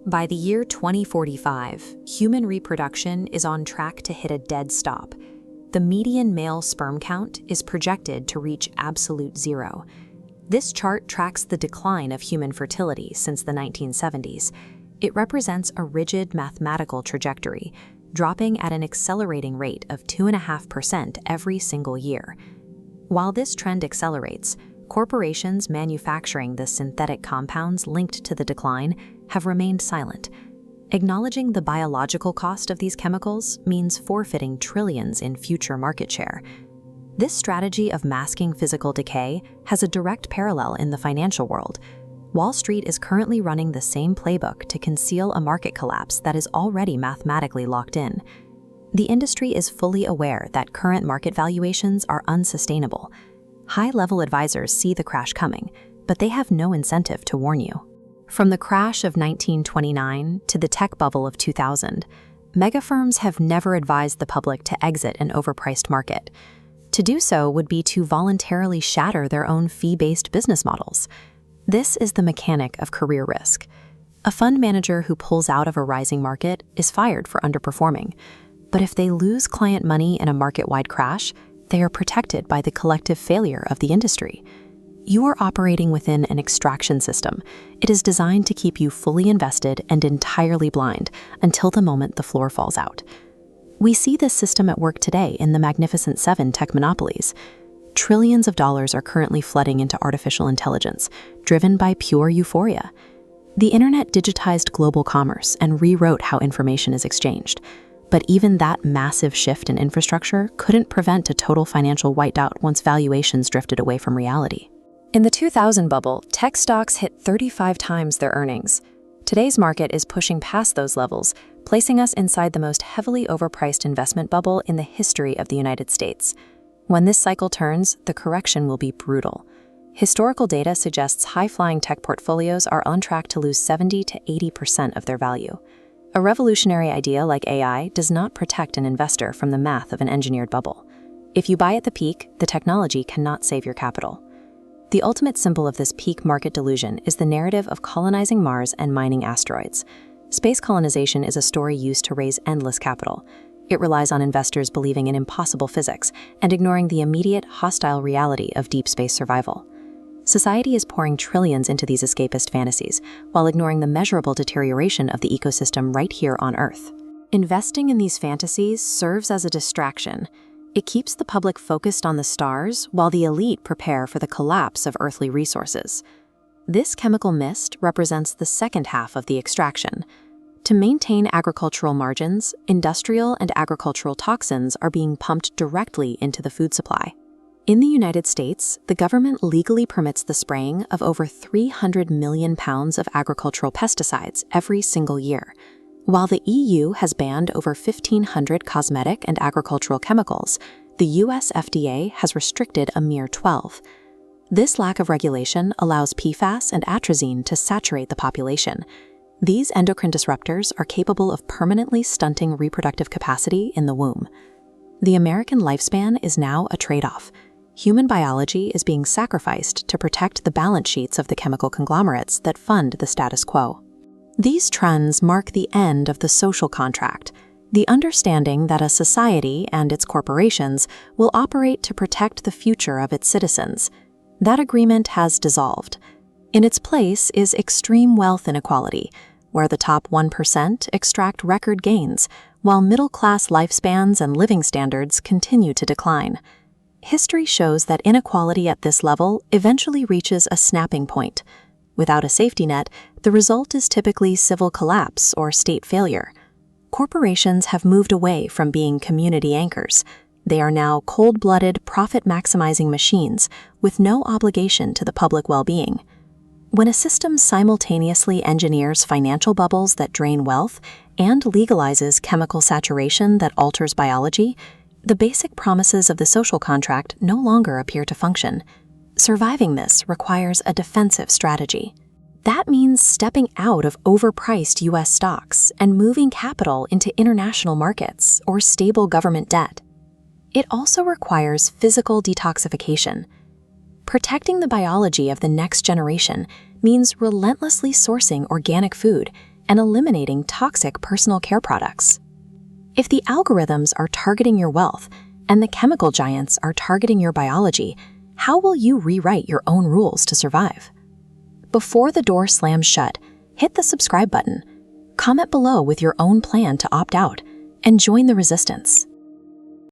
By the year 2045, human reproduction is on track to hit a dead stop. The median male sperm count is projected to reach absolute zero. This chart tracks the decline of human fertility since the 1970s. It represents a rigid mathematical trajectory, dropping at an accelerating rate of 2.5% every single year. While this trend accelerates, corporations manufacturing the synthetic compounds linked to the decline have remained silent. Acknowledging the biological cost of these chemicals means forfeiting trillions in future market share. This strategy of masking physical decay has a direct parallel in the financial world. Wall Street is currently running the same playbook to conceal a market collapse that is already mathematically locked in. The industry is fully aware that current market valuations are unsustainable. High-level advisors see the crash coming, but they have no incentive to warn you. From the crash of 1929 to the tech bubble of 2000, megafirms have never advised the public to exit an overpriced market. To do so would be to voluntarily shatter their own fee-based business models. This is the mechanic of career risk. A fund manager who pulls out of a rising market is fired for underperforming. But if they lose client money in a market-wide crash, they are protected by the collective failure of the industry. You are operating within an extraction system. It is designed to keep you fully invested and entirely blind until the moment the floor falls out. We see this system at work today in the Magnificent Seven tech monopolies. Trillions of dollars are currently flooding into artificial intelligence, driven by pure euphoria. The internet digitized global commerce and rewrote how information is exchanged. But even that massive shift in infrastructure couldn't prevent a total financial whiteout once valuations drifted away from reality. In the 2000 bubble, tech stocks hit 35 times their earnings. Today's market is pushing past those levels, placing us inside the most heavily overpriced investment bubble in the history of the United States. When this cycle turns, the correction will be brutal. Historical data suggests high-flying tech portfolios are on track to lose 70 to 80% of their value. A revolutionary idea like AI does not protect an investor from the math of an engineered bubble. If you buy at the peak, the technology cannot save your capital. The ultimate symbol of this peak market delusion is the narrative of colonizing Mars and mining asteroids. Space colonization is a story used to raise endless capital. It relies on investors believing in impossible physics and ignoring the immediate, hostile reality of deep space survival. Society is pouring trillions into these escapist fantasies, while ignoring the measurable deterioration of the ecosystem right here on Earth. Investing in these fantasies serves as a distraction. It keeps the public focused on the stars, while the elite prepare for the collapse of earthly resources. This chemical mist represents the second half of the extraction. To maintain agricultural margins, industrial and agricultural toxins are being pumped directly into the food supply. In the United States, the government legally permits the spraying of over 300 million pounds of agricultural pesticides every single year, while the EU has banned over 1,500 cosmetic and agricultural chemicals. The US FDA has restricted a mere 12. This lack of regulation allows PFAS and atrazine to saturate the population. These endocrine disruptors are capable of permanently stunting reproductive capacity in the womb. The American lifespan is now a trade-off. Human biology is being sacrificed to protect the balance sheets of the chemical conglomerates that fund the status quo. These trends mark the end of the social contract, the understanding that a society and its corporations will operate to protect the future of its citizens. That agreement has dissolved. In its place is extreme wealth inequality, where the top 1% extract record gains, while middle-class lifespans and living standards continue to decline. History shows that inequality at this level eventually reaches a snapping point. Without a safety net, the result is typically civil collapse or state failure. Corporations have moved away from being community anchors. They are now cold-blooded, profit-maximizing machines with no obligation to the public well-being. When a system simultaneously engineers financial bubbles that drain wealth and legalizes chemical saturation that alters biology, the basic promises of the social contract no longer appear to function. Surviving this requires a defensive strategy. That means stepping out of overpriced US stocks and moving capital into international markets or stable government debt. It also requires physical detoxification. Protecting the biology of the next generation means relentlessly sourcing organic food, and eliminating toxic personal care products. If the algorithms are targeting your wealth and the chemical giants are targeting your biology, how will you rewrite your own rules to survive? Before the door slams shut, hit the subscribe button, comment below with your own plan to opt out, and join the resistance.